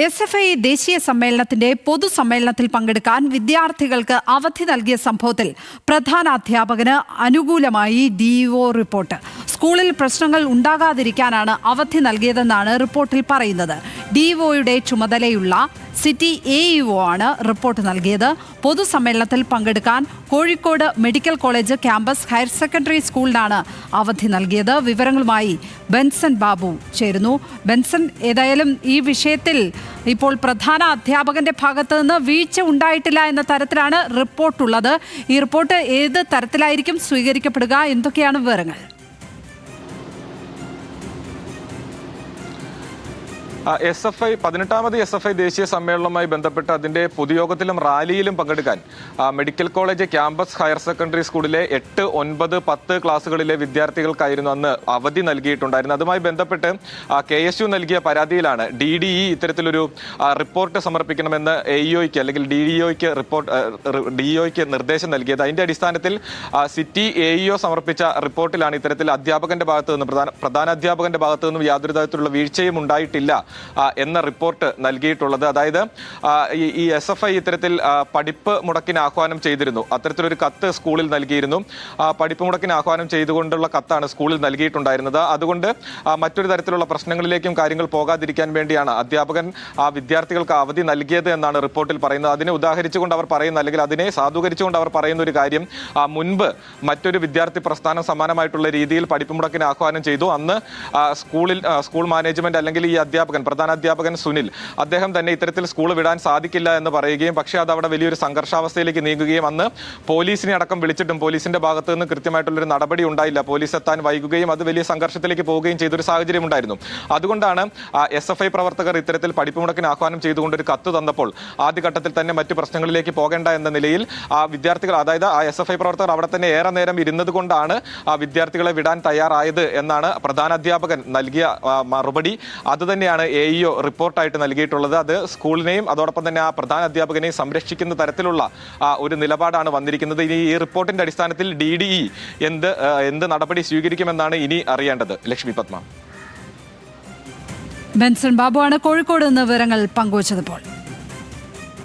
SFI ദേശീയ സമ്മേളനത്തിന്റെ പൊതുസമ്മേളനത്തിൽ പങ്കെടുക്കാൻ വിദ്യാർത്ഥികൾക്ക് അവധി നൽകിയ സംഭവത്തിൽ പ്രധാന അധ്യാപകന് അനുകൂലമായി DO റിപ്പോർട്ട്. സ്കൂളിൽ പ്രശ്നങ്ങൾ ഉണ്ടാകാതിരിക്കാനാണ് അവധി നൽകിയതെന്നാണ് റിപ്പോർട്ടിൽ പറയുന്നത്. DOയുടെ ചുമതലയുള്ള സിറ്റി AEO ആണ് റിപ്പോർട്ട് നൽകിയത്. പൊതുസമ്മേളനത്തിൽ പങ്കെടുക്കാൻ Kozhikode medical college campus higher secondary സ്കൂളിനാണ് അവധി നൽകിയത്. വിവരങ്ങളുമായി ബെൻസൺ ബാബു ചേരുന്നു. ബെൻസൺ, ഏതായാലും ഈ വിഷയത്തിൽ ഇപ്പോൾ പ്രധാന അധ്യാപകന്റെ ഭാഗത്ത് നിന്ന് വീഴ്ച ഉണ്ടായിട്ടില്ല എന്ന തരത്തിലാണ് റിപ്പോർട്ടുള്ളത്. ഈ റിപ്പോർട്ട് ഏത് തരത്തിലായിരിക്കും സ്വീകരിക്കപ്പെടുക? എന്തൊക്കെയാണ് വിവരങ്ങൾ? SFI 18ാമത് SFI ദേശീയ സമ്മേളനവുമായി ബന്ധപ്പെട്ട് അതിന്റെ പൊതുയോഗത്തിലും റാലിയിലും പങ്കെടുക്കാൻ medical college campus higher secondary സ്കൂളിലെ 8, 9, 10 ക്ലാസ്സുകളിലെ വിദ്യാർത്ഥികൾക്കായിരുന്നു അന്ന് അവധി നൽകിയിട്ടുണ്ടായിരുന്നത്. അതുമായി ബന്ധപ്പെട്ട് KSU നൽകിയ പരാതിയിലാണ് DDE ഇത്തരത്തിലൊരു റിപ്പോർട്ട് സമർപ്പിക്കണമെന്ന് AEOയ്ക്ക് അല്ലെങ്കിൽ DEOയ്ക്ക് നിർദ്ദേശം നൽകിയത്. അതിന്റെ അടിസ്ഥാനത്തിൽ സിറ്റി AEO സമർപ്പിച്ച റിപ്പോർട്ടിലാണ് ഇത്തരത്തിൽ അധ്യാപകന്റെ ഭാഗത്തു നിന്ന് പ്രധാന അധ്യാപകന്റെ ഭാഗത്തു നിന്നും യാതൊരു തരത്തിലുള്ള വീഴ്ചയും ഉണ്ടായിട്ടില്ല എന്ന റിപ്പോർട്ട് നൽകിയിട്ടുള്ളത്. അതായത് ഈ SFI ഇത്തരത്തിൽ പഠിപ്പ് മുടക്കിന് ആഹ്വാനം ചെയ്തിരുന്നു. അത്തരത്തിലൊരു കത്ത് സ്കൂളിൽ നൽകിയിരുന്നു. പഠിപ്പ് മുടക്കിന് ആഹ്വാനം ചെയ്തുകൊണ്ടുള്ള കത്താണ് സ്കൂളിൽ നൽകിയിട്ടുണ്ടായിരുന്നത്. അതുകൊണ്ട് മറ്റൊരു തരത്തിലുള്ള പ്രശ്നങ്ങളിലേക്കും കാര്യങ്ങൾ പോകാതിരിക്കാൻ വേണ്ടിയാണ് അധ്യാപകൻ വിദ്യാർത്ഥികൾക്ക് അവധി നൽകിയത് എന്നാണ് റിപ്പോർട്ടിൽ പറയുന്നത്. അതിനെ ഉദാഹരിച്ചുകൊണ്ട് അവർ പറയുന്ന, അല്ലെങ്കിൽ അതിനെ സാധൂകരിച്ചുകൊണ്ട് അവർ പറയുന്ന ഒരു കാര്യം, മറ്റൊരു വിദ്യാർത്ഥി പ്രസ്ഥാനം സമാനമായിട്ടുള്ള രീതിയിൽ പഠിപ്പ് മുടക്കിന് ആഹ്വാനം ചെയ്തു. അന്ന് സ്കൂൾ മാനേജ്മെന്റ് അല്ലെങ്കിൽ ഈ പ്രധാന അധ്യാപകൻ സുനിൽ, അദ്ദേഹം തന്നെ ഇത്തരത്തിൽ സ്കൂൾ വിടാൻ സാധിക്കില്ല എന്ന് പറയുകയും, പക്ഷേ അത് അവിടെ വലിയൊരു സംഘർഷാവസ്ഥയിലേക്ക് നീങ്ങുകയും അന്ന് പോലീസിനെ അടക്കം വിളിച്ചിട്ടും പോലീസിന്റെ ഭാഗത്ത് നിന്ന് കൃത്യമായിട്ടുള്ളൊരു നടപടി ഉണ്ടായില്ല. പോലീസ് എത്താൻ വൈകുകയും അത് വലിയ സംഘർഷത്തിലേക്ക് പോവുകയും ചെയ്തൊരു സാഹചര്യം ഉണ്ടായിരുന്നു. അതുകൊണ്ടാണ് SFI പ്രവർത്തകർ ഇത്തരത്തിൽ പഠിപ്പ് മുടക്കിന് ആഹ്വാനം ചെയ്തുകൊണ്ട് ഒരു കത്ത് തന്നപ്പോൾ ആദ്യഘട്ടത്തിൽ തന്നെ മറ്റു പ്രശ്നങ്ങളിലേക്ക് പോകേണ്ട എന്ന നിലയിൽ വിദ്യാർത്ഥികൾ, അതായത് SFI പ്രവർത്തകർ അവിടെ തന്നെ ഏറെ നേരം ഇരുന്നത് കൊണ്ടാണ് വിദ്യാർത്ഥികളെ വിടാൻ തയ്യാറായത് എന്നാണ് പ്രധാന അധ്യാപകൻ നൽകിയ മറുപടി. അതുതന്നെയാണ് AEO റിപ്പോർട്ടായിട്ട് നൽകിയിട്ടുള്ളത്. അത് സ്കൂളിനെയും അതോടൊപ്പം തന്നെ ആ പ്രധാന അധ്യാപകനെയും സംരക്ഷിക്കുന്ന തരത്തിലുള്ള ഒരു നിലപാടാണ് വന്നിരിക്കുന്നത്. ഇനി ഈ റിപ്പോർട്ടിന്റെ അടിസ്ഥാനത്തിൽ DDE എന്ത് നടപടി സ്വീകരിക്കുമെന്നാണ് ഇനി അറിയേണ്ടത്. ലക്ഷ്മി പത്മ. ബെൻസൺ ബാബുവാണ് കോഴിക്കോട് നിന്ന് വിവരങ്ങൾ പങ്കുവച്ചത്.